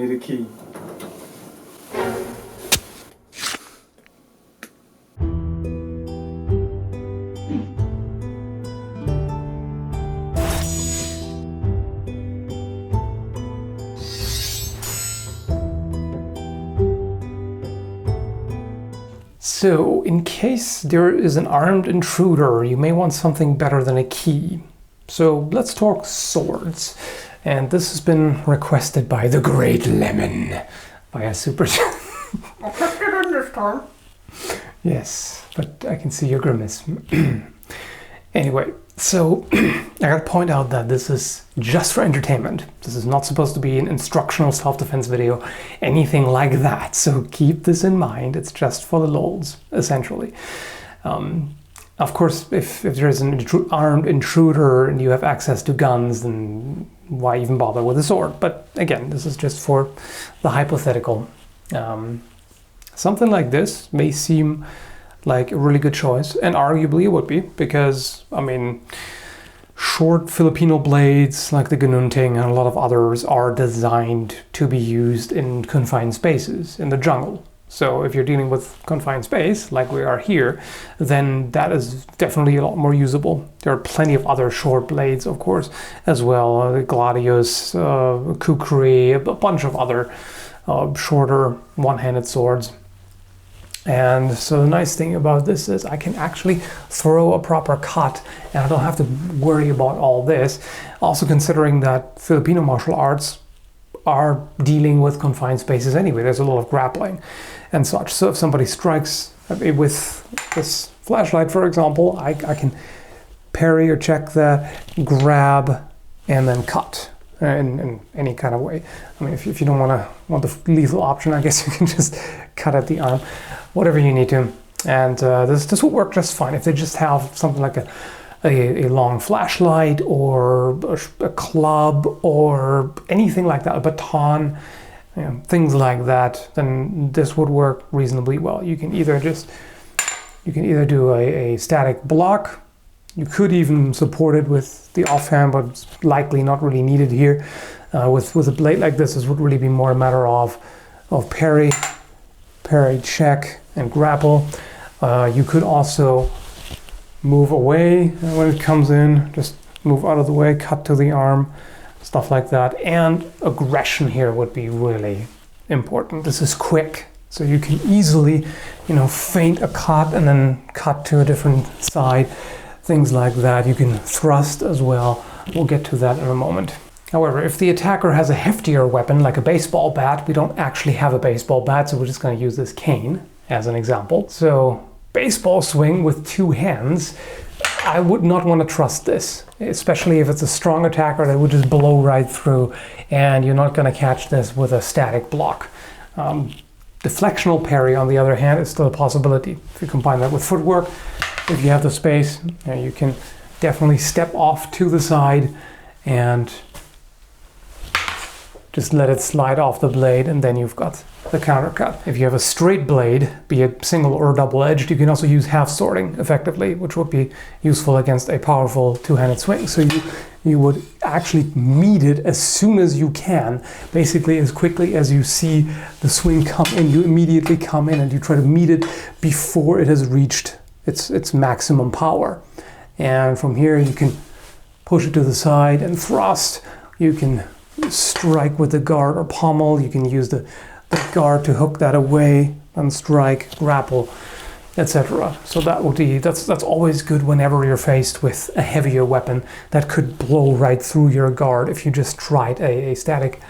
need a key. So, in case there is an armed intruder, you may want something better than a key. So, let's talk swords. And this has been requested by the Great Lemon via Super Chat. I kept it in this time. Yes, but I can see your grimace. Anyway, so I gotta point out that this is just for entertainment. This is not supposed to be an instructional self-defense video, anything like that. So keep this in mind. It's just for the lols, essentially. Of course, if there's an armed intruder and you have access to guns, then why even bother with a sword? But again, this is just for the hypothetical. Something like this may seem like a really good choice, and arguably it would be, because, I mean, short Filipino blades like the Gununting and a lot of others are designed to be used in confined spaces in the jungle. So if you're dealing with confined space, like we are here, then that is definitely a lot more usable. There are plenty of other short blades, of course, as well. Gladius, Kukri, a bunch of other shorter one-handed swords. And so the nice thing about this is I can actually throw a proper cut and I don't have to worry about all this. Also considering that Filipino martial arts are dealing with confined spaces anyway. There's a lot of grappling and such. So if somebody strikes with this flashlight, for example, I can parry or check that, grab, and then cut in any kind of way. I mean, if you don't want the lethal option, I guess you can just cut at the arm, whatever you need to. And this would work just fine if they just have something like a long flashlight or a club or anything like that, a baton, you know, things like that, then this would work reasonably well. You can either do a static block. You could even support it with the offhand, but it's likely not really needed here. With a blade like this would really be more a matter of parry, check, and grapple. You could also move away when it comes in, just move out of the way, cut to the arm, stuff like that. And aggression here would be really important. This is quick, so you can easily, feint a cut and then cut to a different side, things like that. You can thrust as well. We'll get to that in a moment. However, if the attacker has a heftier weapon, like a baseball bat, we don't actually have a baseball bat, so we're just going to use this cane as an example. So, baseball swing with two hands, I would not want to trust this, especially if it's a strong attacker that would just blow right through, and you're not going to catch this with a static block. Deflectional parry, on the other hand, is still a possibility. If you combine that with footwork, if you have the space, you can definitely step off to the side and just let it slide off the blade, and then you've got the counter cut. If you have a straight blade, be it single or double-edged, you can also use half sorting effectively, which would be useful against a powerful two-handed swing. So you would actually meet it as soon as you can, basically as quickly as you see the swing come in, you immediately come in and you try to meet it before it has reached its maximum power. And from here you can push it to the side and thrust. You can strike with the guard or pommel. You can use the guard to hook that away and strike, grapple, etc. So that's always good whenever you're faced with a heavier weapon that could blow right through your guard. If you just tried a static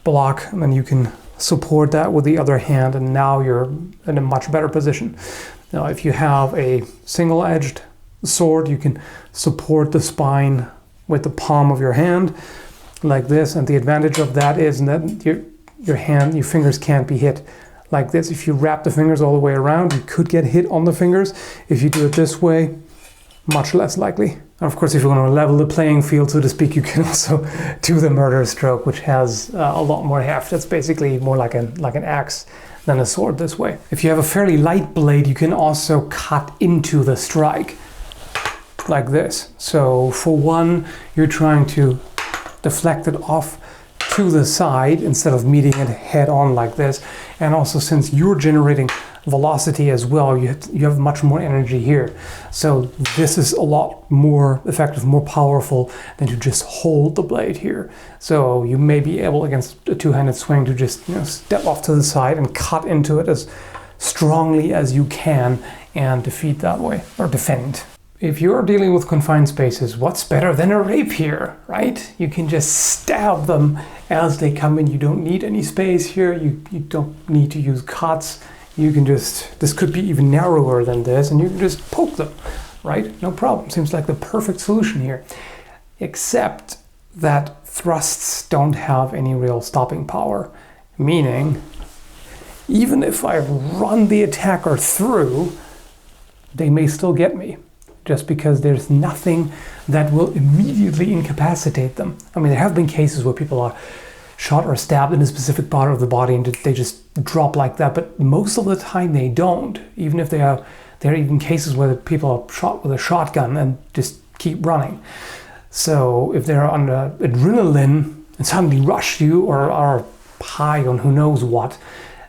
block, then you can support that with the other hand, and now you're in a much better position. Now, if you have a single-edged sword, you can support the spine with the palm of your hand like this, and the advantage of that is that your fingers can't be hit like this. If you wrap the fingers all the way around, you could get hit on the fingers. If you do it this way, much less likely. And of course, if you want to level the playing field, so to speak, you can also do the murder stroke, which has a lot more heft. It's basically more like an axe than a sword this way. If you have a fairly light blade, you can also cut into the strike like this. So for one, you're trying to deflect it off to the side instead of meeting it head on like this. And also, since you're generating velocity as well, you have much more energy here. So this is a lot more effective, more powerful than to just hold the blade here. So you may be able, against a two-handed swing, to just step off to the side and cut into it as strongly as you can and defeat that way, or defend. If you're dealing with confined spaces, what's better than a rapier, right? You can just stab them as they come in. You don't need any space here. You don't need to use cuts. You can just, this could be even narrower than this, and you can just poke them, right? No problem. Seems like the perfect solution here. Except that thrusts don't have any real stopping power. Meaning, even if I run the attacker through, they may still get me, just because there's nothing that will immediately incapacitate them. I mean, there have been cases where people are shot or stabbed in a specific part of the body and they just drop like that, but most of the time they don't. Even if there are even cases where people are shot with a shotgun and just keep running. So if they're under adrenaline and suddenly rush you or are high on who knows what,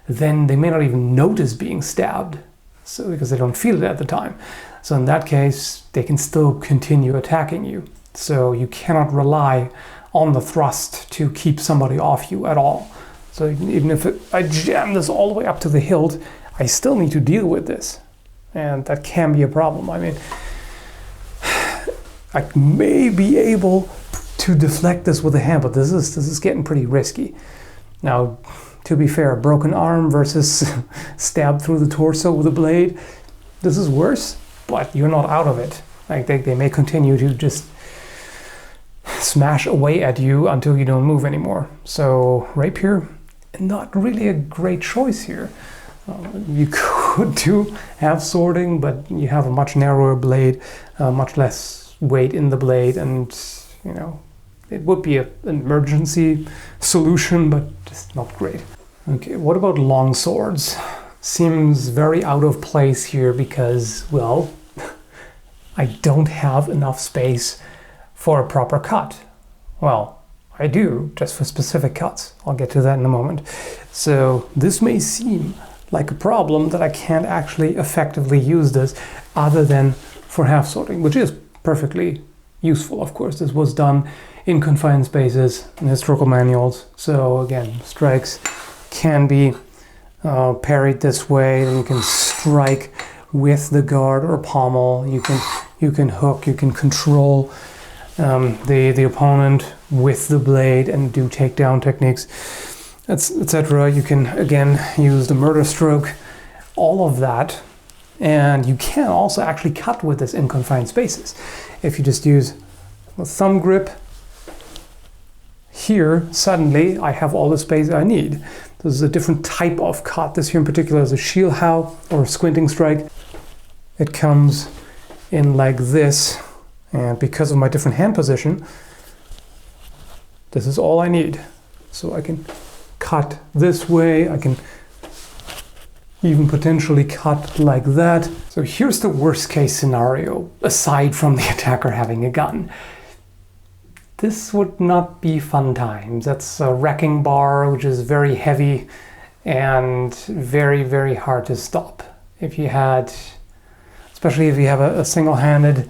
then they may not even notice being stabbed, so because they don't feel it at the time. So in that case, they can still continue attacking you. So you cannot rely on the thrust to keep somebody off you at all. So even if I jam this all the way up to the hilt, I still need to deal with this. And that can be a problem. I mean, I may be able to deflect this with a hand, but this is getting pretty risky. Now, to be fair, a broken arm versus stabbed through the torso with a blade, this is worse, but you're not out of it. Like they may continue to just smash away at you until you don't move anymore. So rapier, not really a great choice here. You could do half sorting, but you have a much narrower blade, much less weight in the blade, and it would be an emergency solution, but just not great. Okay, what about long swords? Seems very out of place here because, well, I don't have enough space for a proper cut. Well, I do, just for specific cuts. I'll get to that in a moment. So this may seem like a problem that I can't actually effectively use this other than for half sorting, which is perfectly useful, of course. This was done in confined spaces in historical manuals. So again, strikes can be parried this way, and you can strike with the guard or pommel. You can hook, you can control the opponent with the blade and do takedown techniques, etc. You can again use the murder stroke, all of that. And you can also actually cut with this in confined spaces. If you just use a thumb grip here, suddenly I have all the space I need. This is a different type of cut. This here in particular is a shield how or a squinting strike. It comes in like this, and because of my different hand position, this is all I need. So I can cut this way, I can even potentially cut like that. So here's the worst case scenario, aside from the attacker having a gun. This would not be fun times. That's a wrecking bar, which is very heavy and very, very hard to stop. If you had, especially if you have a single-handed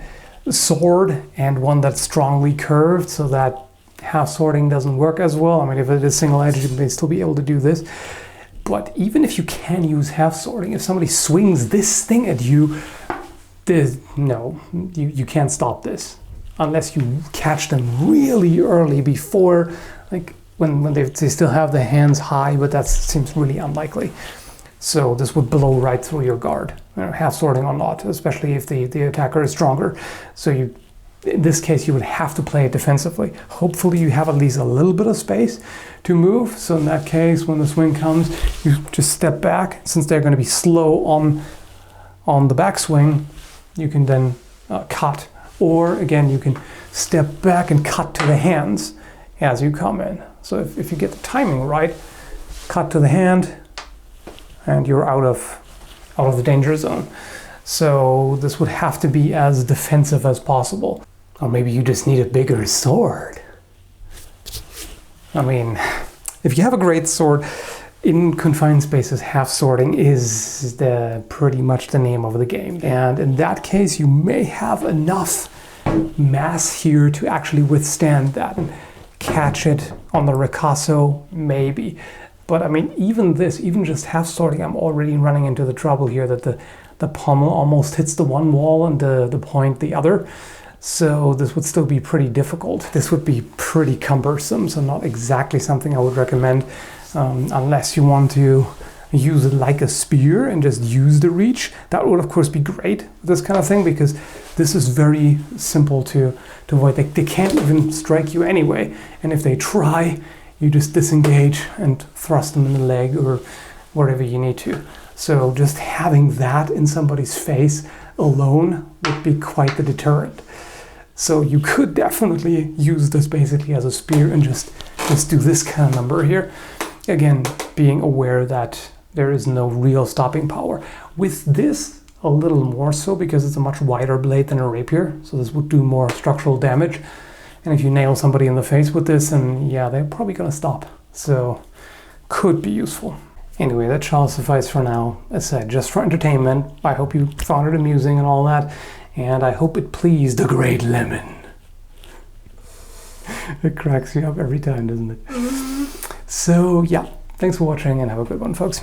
sword and one that's strongly curved so that half sorting doesn't work as well. I mean, if it is single-edged, you may still be able to do this. But even if you can use half sorting, if somebody swings this thing at you, you can't stop this. Unless you catch them really early before, like when they still have their hands high, but that seems really unlikely. So this would blow right through your guard, half sorting or not, especially if the attacker is stronger. So in this case, you would have to play it defensively. Hopefully you have at least a little bit of space to move. So in that case, when the swing comes, you just step back. Since they're going to be slow on the backswing, you can then cut. Or again, you can step back and cut to the hands as you come in. So if you get the timing right, cut to the hand, and you're out of the danger zone. So this would have to be as defensive as possible. Or maybe you just need a bigger sword. I mean, if you have a great sword, in confined spaces, half swording is pretty much the name of the game. And in that case, you may have enough mass here to actually withstand that and catch it on the ricasso, maybe. But I mean, even just half swording, I'm already running into the trouble here that the pommel almost hits the one wall and the point the other. So this would still be pretty difficult. This would be pretty cumbersome, so not exactly something I would recommend unless you want to use it like a spear and just use the reach. That would of course be great, this kind of thing, because this is very simple to avoid. They can't even strike you anyway, and if they try, you just disengage and thrust them in the leg or wherever you need to. So just having that in somebody's face alone would be quite the deterrent. So you could definitely use this basically as a spear and just do this kind of number here. Again, being aware that there is no real stopping power. With this, a little more so, because it's a much wider blade than a rapier, so this would do more structural damage. And if you nail somebody in the face with this, then yeah, they're probably gonna stop. So, could be useful. Anyway, that shall suffice for now. As I said, just for entertainment. I hope you found it amusing and all that. And I hope it pleased the great lemon. It cracks you up every time, doesn't it? So, yeah. Thanks for watching and have a good one, folks.